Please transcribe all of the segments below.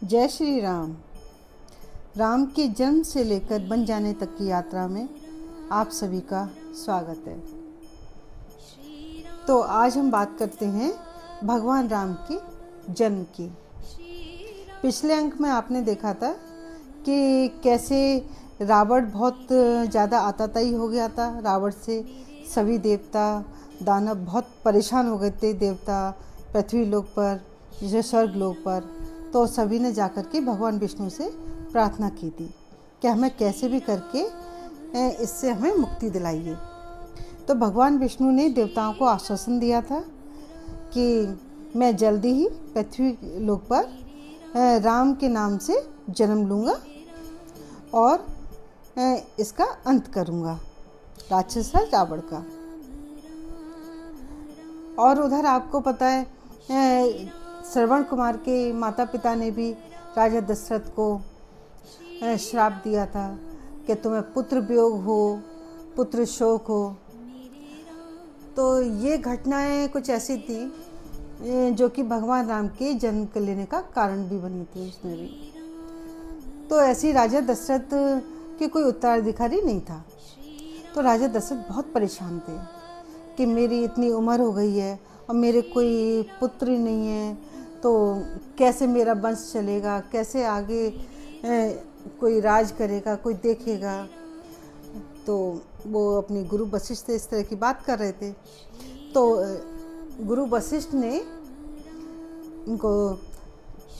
जय श्री राम। राम के जन्म से लेकर बन जाने तक की यात्रा में आप सभी का स्वागत है। तो आज हम बात करते हैं भगवान राम के जन्म की। पिछले अंक में आपने देखा था कि कैसे रावण बहुत ज़्यादा आताताई हो गया था। रावण से सभी देवता दानव बहुत परेशान हो गए थे। देवता पृथ्वी लोक पर, जैसे स्वर्ग लोक पर, तो सभी ने जाकर के भगवान विष्णु से प्रार्थना की थी कि हमें कैसे भी करके इससे हमें मुक्ति दिलाइए। तो भगवान विष्णु ने देवताओं को आश्वासन दिया था कि मैं जल्दी ही पृथ्वी लोक पर राम के नाम से जन्म लूँगा और इसका अंत करूँगा, राक्षस रावण का। और उधर आपको पता है श्रवण कुमार के माता पिता ने भी राजा दशरथ को श्राप दिया था कि तुम्हें पुत्र वियोग हो, पुत्र शोक हो। तो ये घटनाएं कुछ ऐसी थी जो कि भगवान राम के जन्म के लेने का कारण भी बनी थी उसमें भी। तो ऐसी राजा दशरथ के कोई उत्तराधिकारी नहीं था। तो राजा दशरथ बहुत परेशान थे कि मेरी इतनी उम्र हो गई है और मेरे कोई पुत्र ही नहीं है, तो कैसे मेरा वंश चलेगा, कैसे आगे कोई राज करेगा, कोई देखेगा। तो वो अपने गुरु वशिष्ठ से इस तरह की बात कर रहे थे। तो गुरु वशिष्ठ ने उनको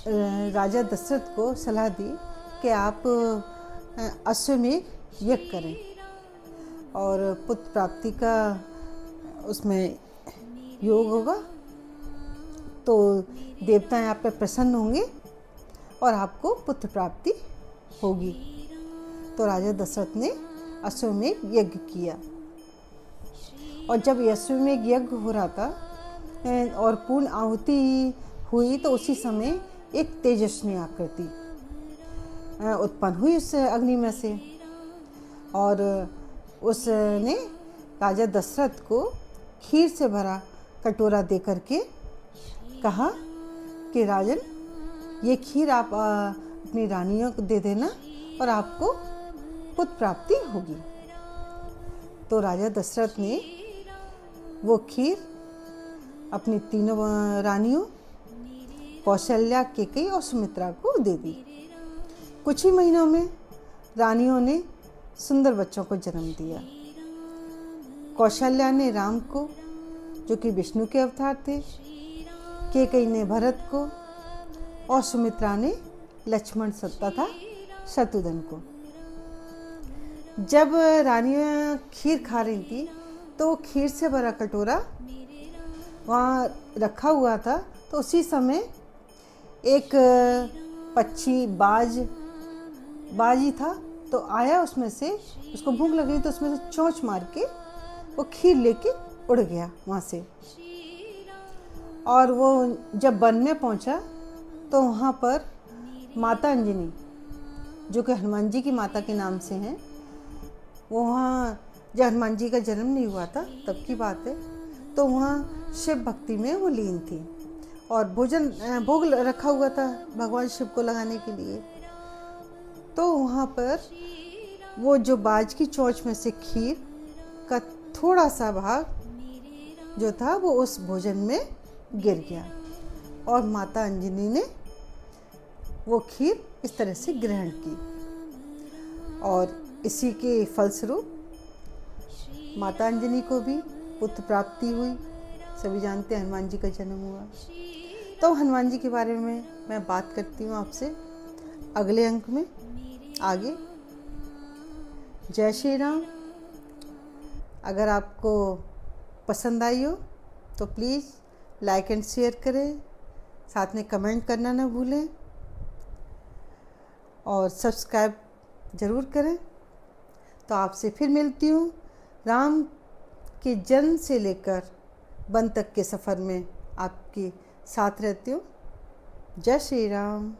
राजा दशरथ को सलाह दी कि आप अश्वमेध यज्ञ करें और पुत्र प्राप्ति का उसमें योग होगा, तो देवताएं आप पे प्रसन्न होंगे और आपको पुत्र प्राप्ति होगी। तो राजा दशरथ ने अश्वमेध यज्ञ किया और जब अश्वमेध यज्ञ हो रहा था और पूर्ण आहुति हुई, तो उसी समय एक तेजस्वी आकृति उत्पन्न हुई उस अग्नि में से और उसने राजा दशरथ को खीर से भरा कटोरा दे करके कहा कि राजन, ये खीर आप अपनी रानियों को दे देना और आपको पुत्र प्राप्ति होगी। तो राजा दशरथ ने वो खीर अपनी तीनों रानियों कौशल्या, केकई और सुमित्रा को दे दी। कुछ ही महीनों में रानियों ने सुंदर बच्चों को जन्म दिया। कौशल्या ने राम को, जो कि विष्णु के अवतार थे, केकई ने भरत को और सुमित्रा ने लक्ष्मण तथा शत्रुघ्न को। जब रानियां खीर खा रही थी तो खीर से भरा कटोरा वहाँ रखा हुआ था। तो उसी समय एक पक्षी बाजी था, तो आया उसमें से, उसको भूख लग गई तो उसमें से चोंच मार के वो खीर लेके उड़ गया वहाँ से। और वो जब वन में पहुँचा तो वहाँ पर माता अंजनी, जो कि हनुमान जी की माता के नाम से हैं, वो वहाँ जब हनुमान जी का जन्म नहीं हुआ था तब की बात है, तो वहाँ शिव भक्ति में वो लीन थी और भोग रखा हुआ था भगवान शिव को लगाने के लिए। तो वहाँ पर वो जो बाज की चोंच में से खीर का थोड़ा सा भाग जो था वो उस भोजन में गिर गया और माता अंजनी ने वो खीर इस तरह से ग्रहण की और इसी के फलस्वरूप माता अंजनी को भी पुत्र प्राप्ति हुई। सभी जानते हैं हनुमान जी का जन्म हुआ। तो हनुमान जी के बारे में मैं बात करती हूँ आपसे अगले अंक में आगे। जय श्री राम। अगर आपको पसंद आई हो तो प्लीज़ लाइक एंड शेयर करें, साथ में कमेंट करना ना भूलें और सब्सक्राइब ज़रूर करें। तो आपसे फिर मिलती हूँ राम के जन्म से लेकर वन तक के सफ़र में आपके साथ रहती हूँ। जय श्री राम।